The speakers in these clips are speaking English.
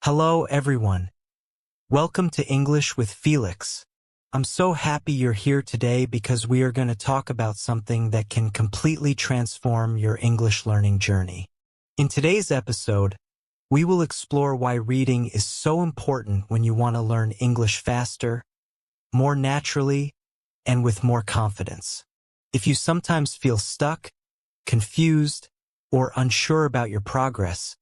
Hello, everyone. Welcome to English with Felix. I'm so happy you're here today because we are going to talk about something that can completely transform your English learning journey. In today's episode, we will explore why reading is so important when you want to learn English faster, more naturally, and with more confidence. If you sometimes feel stuck, confused, or unsure about your progress,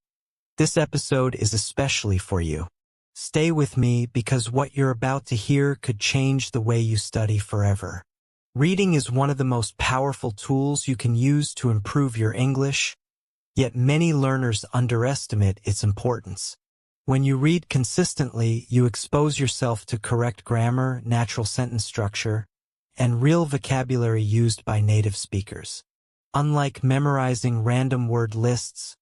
this episode is especially for you. Stay with me because what you're about to hear could change the way you study forever. Reading is one of the most powerful tools you can use to improve your English, yet many learners underestimate its importance. When you read consistently, you expose yourself to correct grammar, natural sentence structure, and real vocabulary used by native speakers. Unlike memorizing random word lists,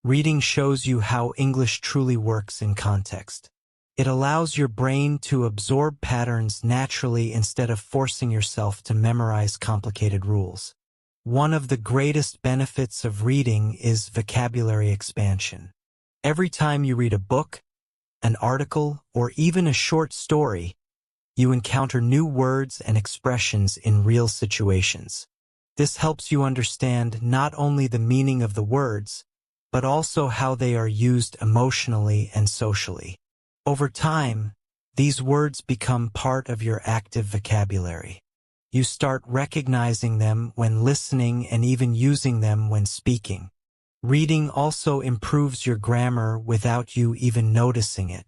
reading shows you how English truly works in context. It allows your brain to absorb patterns naturally instead of forcing yourself to memorize complicated rules. One of the greatest benefits of reading is vocabulary expansion. Every time you read a book, an article, or even a short story, you encounter new words and expressions in real situations. This helps you understand not only the meaning of the words, but also how they are used emotionally and socially. Over time, these words become part of your active vocabulary. You start recognizing them when listening and even using them when speaking. Reading also improves your grammar without you even noticing it.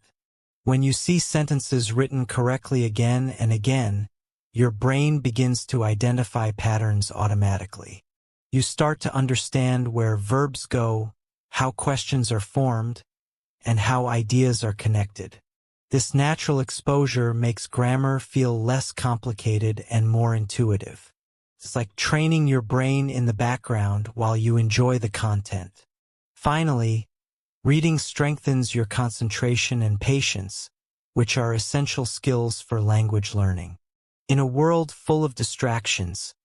When you see sentences written correctly again and again, your brain begins to identify patterns automatically. You start to understand where verbs go, how questions are formed, and how ideas are connected. This natural exposure makes grammar feel less complicated and more intuitive. It's like training your brain in the background while you enjoy the content. Finally, reading strengthens your concentration and patience, which are essential skills for language learning. In a world full of distractions,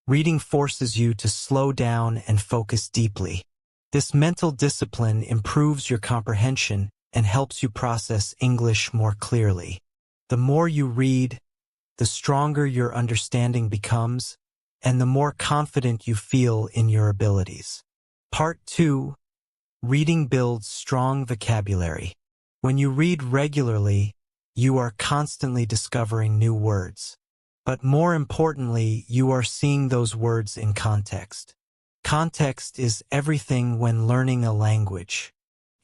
reading forces you to slow down and focus deeply. This mental discipline improves your comprehension and helps you process English more clearly. The more you read, the stronger your understanding becomes, and the more confident you feel in your abilities. Part 2. Reading builds strong vocabulary. When you read regularly, you are constantly discovering new words. But more importantly, you are seeing those words in context. Context is everything when learning a language.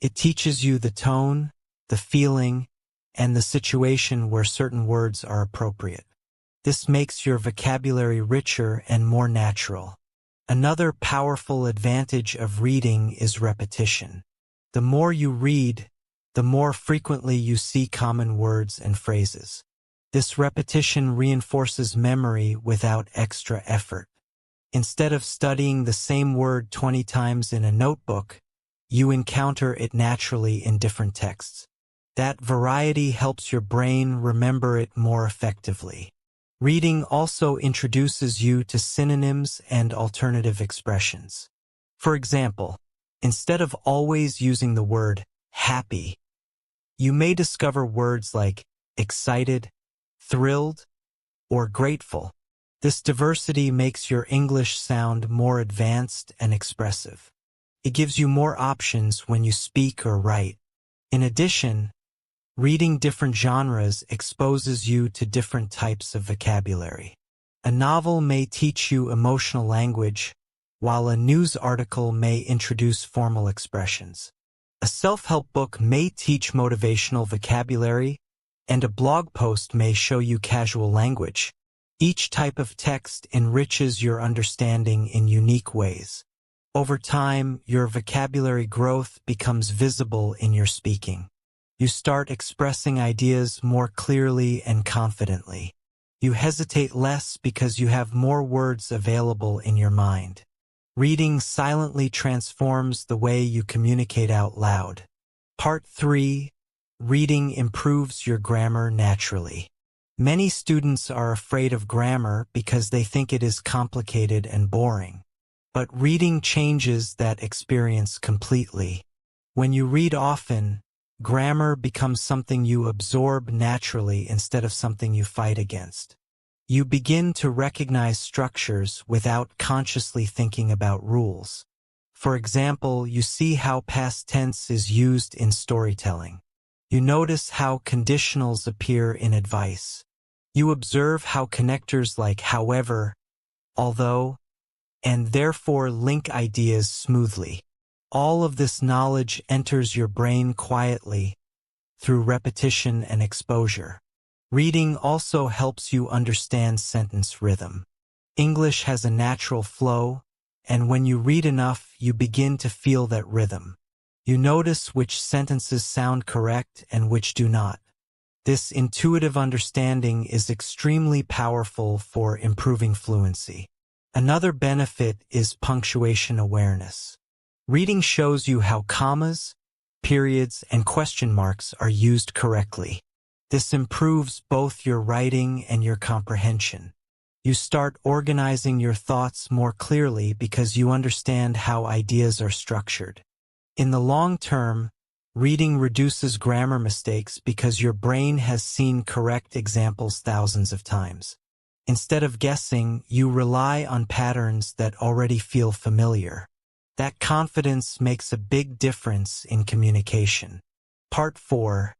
It teaches you the tone, the feeling, and the situation where certain words are appropriate. This makes your vocabulary richer and more natural. Another powerful advantage of reading is repetition. The more you read, the more frequently you see common words and phrases. This repetition reinforces memory without extra effort. Instead of studying the same word 20 times in a notebook, you encounter it naturally in different texts. That variety helps your brain remember it more effectively. Reading also introduces you to synonyms and alternative expressions. For example, instead of always using the word happy, you may discover words like excited, thrilled, or grateful. This diversity makes your English sound more advanced and expressive. It gives you more options when you speak or write. In addition, reading different genres exposes you to different types of vocabulary. A novel may teach you emotional language, while a news article may introduce formal expressions. A self-help book may teach motivational vocabulary, and a blog post may show you casual language. Each type of text enriches your understanding in unique ways. Over time, your vocabulary growth becomes visible in your speaking. You start expressing ideas more clearly and confidently. You hesitate less because you have more words available in your mind. Reading silently transforms the way you communicate out loud. Part 3. Reading improves your grammar naturally. Many students are afraid of grammar because they think it is complicated and boring. But reading changes that experience completely. When you read often, Grammar becomes something you absorb naturally instead of something you fight against. You begin to recognize structures without consciously thinking about rules. For example, you see how past tense is used in storytelling. You notice how conditionals appear in advice. You observe how connectors like however, although, and therefore link ideas smoothly. All of this knowledge enters your brain quietly through repetition and exposure. Reading also helps you understand sentence rhythm. English has a natural flow, and when you read enough, you begin to feel that rhythm. You notice which sentences sound correct and which do not. This intuitive understanding is extremely powerful for improving fluency. Another benefit is punctuation awareness. Reading shows you how commas, periods, and question marks are used correctly. This improves both your writing and your comprehension. You start organizing your thoughts more clearly because you understand how ideas are structured. In the long term, reading reduces grammar mistakes because your brain has seen correct examples thousands of times. Instead of guessing, you rely on patterns that already feel familiar. That confidence makes a big difference in communication. Part 4.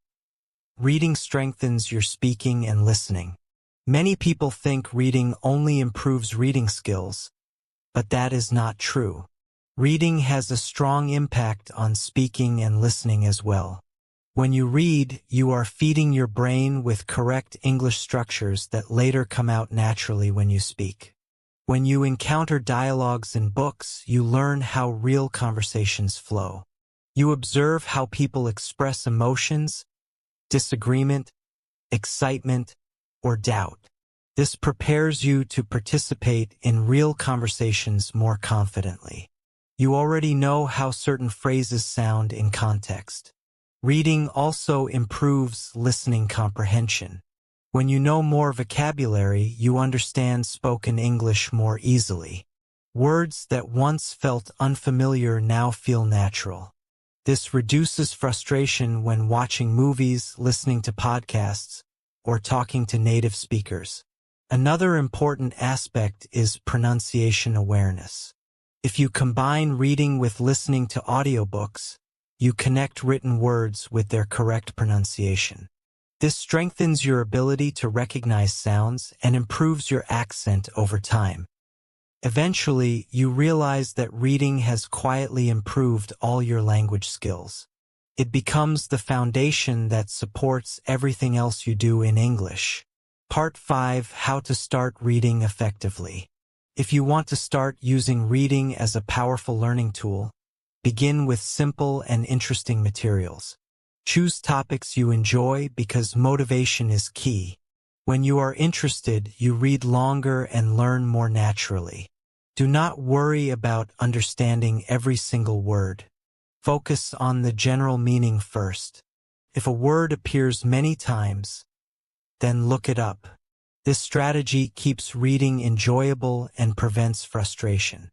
Reading strengthens your speaking and listening. Many people think reading only improves reading skills, but that is not true. Reading has a strong impact on speaking and listening as well. When you read, you are feeding your brain with correct English structures that later come out naturally when you speak. When you encounter dialogues in books, you learn how real conversations flow. You observe how people express emotions, disagreement, excitement, or doubt. This prepares you to participate in real conversations more confidently. You already know how certain phrases sound in context. Reading also improves listening comprehension. When you know more vocabulary, you understand spoken English more easily. Words that once felt unfamiliar now feel natural. This reduces frustration when watching movies, listening to podcasts, or talking to native speakers. Another important aspect is pronunciation awareness. If you combine reading with listening to audiobooks, you connect written words with their correct pronunciation. This strengthens your ability to recognize sounds and improves your accent over time. Eventually, you realize that reading has quietly improved all your language skills. It becomes the foundation that supports everything else you do in English. Part 5. How to start reading effectively. If you want to start using reading as a powerful learning tool, begin with simple and interesting materials. Choose topics you enjoy because motivation is key. When you are interested, you read longer and learn more naturally. Do not worry about understanding every single word. Focus on the general meaning first. If a word appears many times, then look it up. This strategy keeps reading enjoyable and prevents frustration.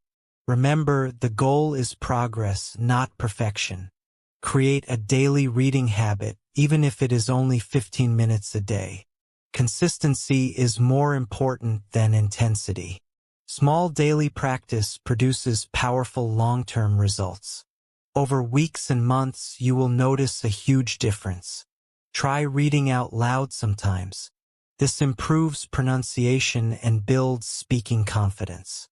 Remember, the goal is progress, not perfection. Create a daily reading habit, even if it is only 15 minutes a day. Consistency is more important than intensity. Small daily practice produces powerful long-term results. Over weeks and months, you will notice a huge difference. Try reading out loud sometimes. This improves pronunciation and builds speaking confidence.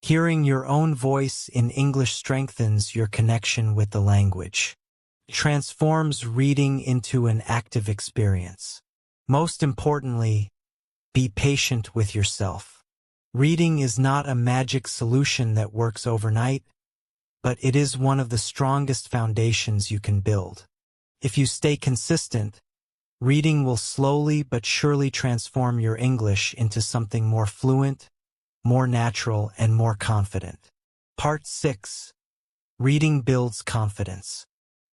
Hearing your own voice in English strengthens your connection with the language. It transforms reading into an active experience. Most importantly, be patient with yourself. Reading is not a magic solution that works overnight, but it is one of the strongest foundations you can build. If you stay consistent, reading will slowly but surely transform your English into something more fluent, more natural, and more confident. Part 6. Reading builds confidence.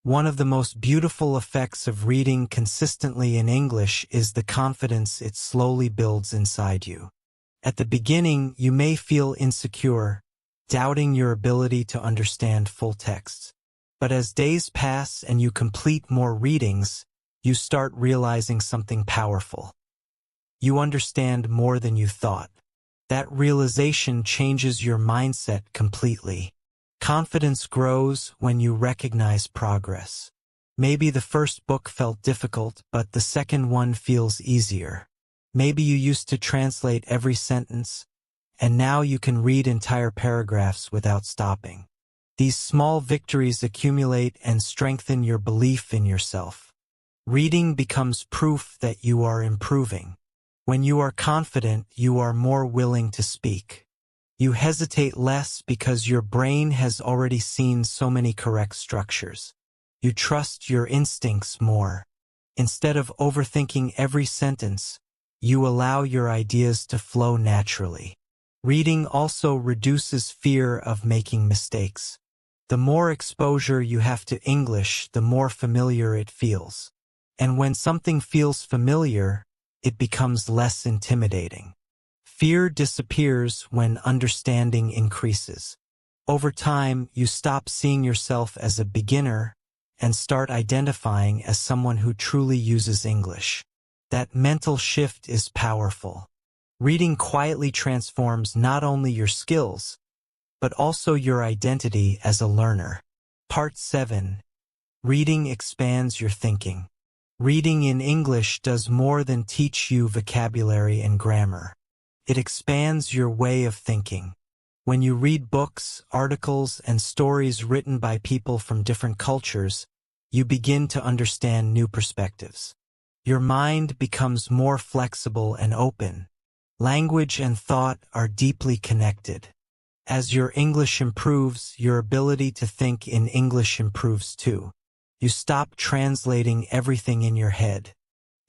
One of the most beautiful effects of reading consistently in English is the confidence it slowly builds inside you. At the beginning, you may feel insecure, doubting your ability to understand full texts. But as days pass and you complete more readings, you start realizing something powerful. You understand more than you thought. That realization changes your mindset completely. Confidence grows when you recognize progress. Maybe the first book felt difficult, but the second one feels easier. Maybe you used to translate every sentence, and now you can read entire paragraphs without stopping. These small victories accumulate and strengthen your belief in yourself. Reading becomes proof that you are improving. When you are confident, you are more willing to speak. You hesitate less because your brain has already seen so many correct structures. You trust your instincts more. Instead of overthinking every sentence, you allow your ideas to flow naturally. Reading also reduces fear of making mistakes. The more exposure you have to English, the more familiar it feels. And when something feels familiar, it becomes less intimidating. Fear disappears when understanding increases. Over time, you stop seeing yourself as a beginner and start identifying as someone who truly uses English. That mental shift is powerful. Reading quietly transforms not only your skills, but also your identity as a learner. Part 7. Reading expands your thinking. Reading in English does more than teach you vocabulary and grammar. It expands your way of thinking. When you read books, articles, and stories written by people from different cultures, you begin to understand new perspectives. Your mind becomes more flexible and open. Language and thought are deeply connected. As your English improves, your ability to think in English improves too. You stop translating everything in your head.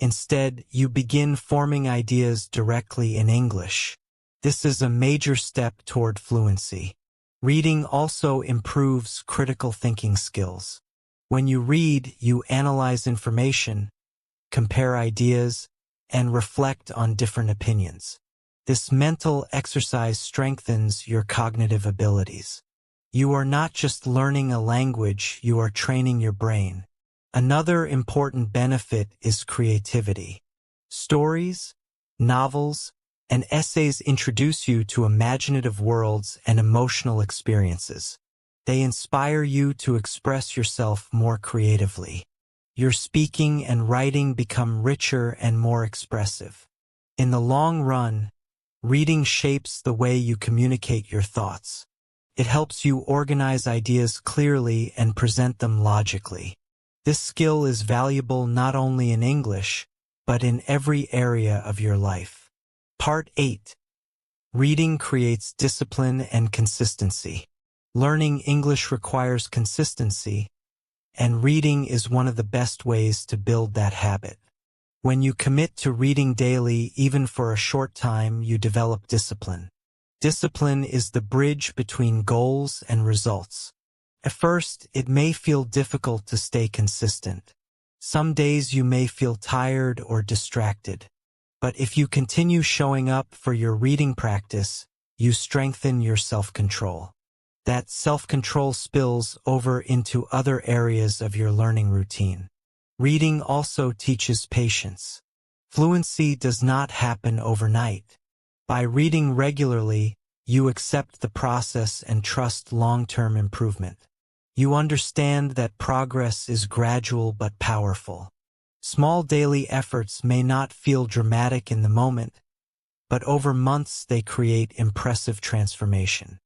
Instead, you begin forming ideas directly in English. This is a major step toward fluency. Reading also improves critical thinking skills. When you read, you analyze information, compare ideas, and reflect on different opinions. This mental exercise strengthens your cognitive abilities. You are not just learning a language, you are training your brain. Another important benefit is creativity. Stories, novels, and essays introduce you to imaginative worlds and emotional experiences. They inspire you to express yourself more creatively. Your speaking and writing become richer and more expressive. In the long run, reading shapes the way you communicate your thoughts. It helps you organize ideas clearly and present them logically. This skill is valuable not only in English, but in every area of your life. Part 8. Reading creates discipline and consistency. Learning English requires consistency, and reading is one of the best ways to build that habit. When you commit to reading daily, even for a short time, you develop discipline. Discipline is the bridge between goals and results. At first, it may feel difficult to stay consistent. Some days you may feel tired or distracted. But if you continue showing up for your reading practice, you strengthen your self-control. That self-control spills over into other areas of your learning routine. Reading also teaches patience. Fluency does not happen overnight. By reading regularly, you accept the process and trust long-term improvement. You understand that progress is gradual but powerful. Small daily efforts may not feel dramatic in the moment, but over months they create impressive transformation.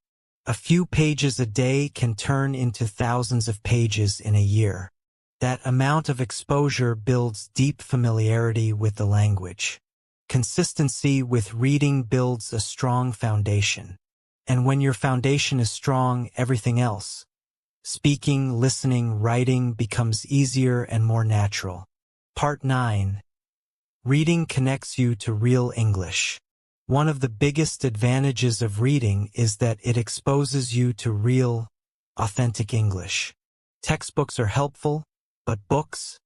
A few pages a day can turn into thousands of pages in a year. That amount of exposure builds deep familiarity with the language. Consistency with reading builds a strong foundation. And when your foundation is strong, everything else, speaking, listening, writing, becomes easier and more natural. Part 9. Reading connects you to real English. One of the biggest advantages of reading is that it exposes you to real, authentic English. Textbooks are helpful, but books,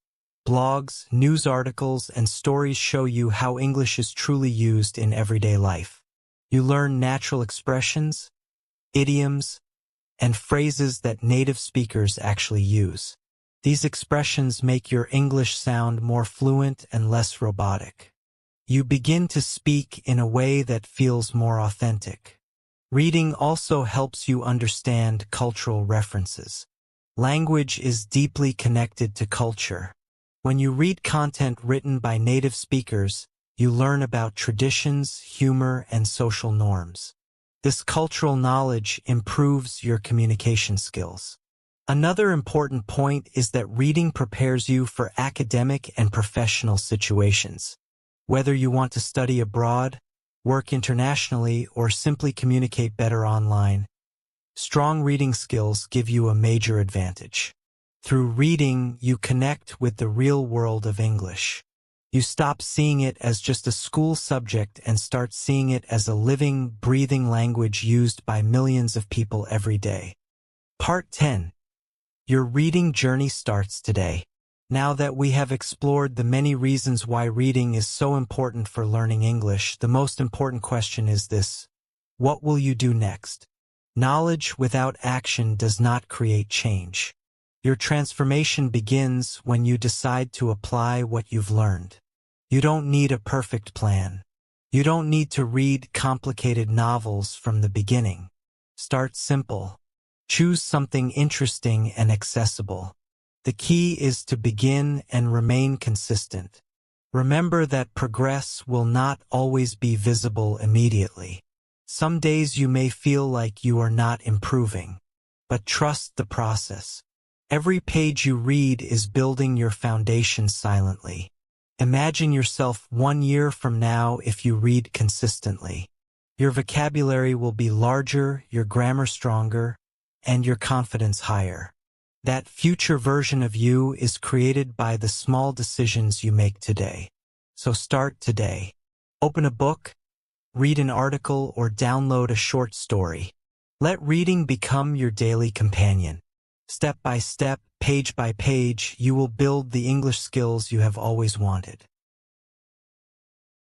blogs, news articles, and stories show you how English is truly used in everyday life. You learn natural expressions, idioms, and phrases that native speakers actually use. These expressions make your English sound more fluent and less robotic. You begin to speak in a way that feels more authentic. Reading also helps you understand cultural references. Language is deeply connected to culture. When you read content written by native speakers, you learn about traditions, humor, and social norms. This cultural knowledge improves your communication skills. Another important point is that reading prepares you for academic and professional situations. Whether you want to study abroad, work internationally, or simply communicate better online, strong reading skills give you a major advantage. Through reading, you connect with the real world of English. You stop seeing it as just a school subject and start seeing it as a living, breathing language used by millions of people every day. Part 10. Your reading journey starts today. Now that we have explored the many reasons why reading is so important for learning English, the most important question is this: what will you do next? Knowledge without action does not create change. Your transformation begins when you decide to apply what you've learned. You don't need a perfect plan. You don't need to read complicated novels from the beginning. Start simple. Choose something interesting and accessible. The key is to begin and remain consistent. Remember that progress will not always be visible immediately. Some days you may feel like you are not improving, but trust the process. Every page you read is building your foundation silently. Imagine yourself 1 year from now if you read consistently. Your vocabulary will be larger, your grammar stronger, and your confidence higher. That future version of you is created by the small decisions you make today. So start today. Open a book, read an article, or download a short story. Let reading become your daily companion. Step by step, page by page, you will build the English skills you have always wanted.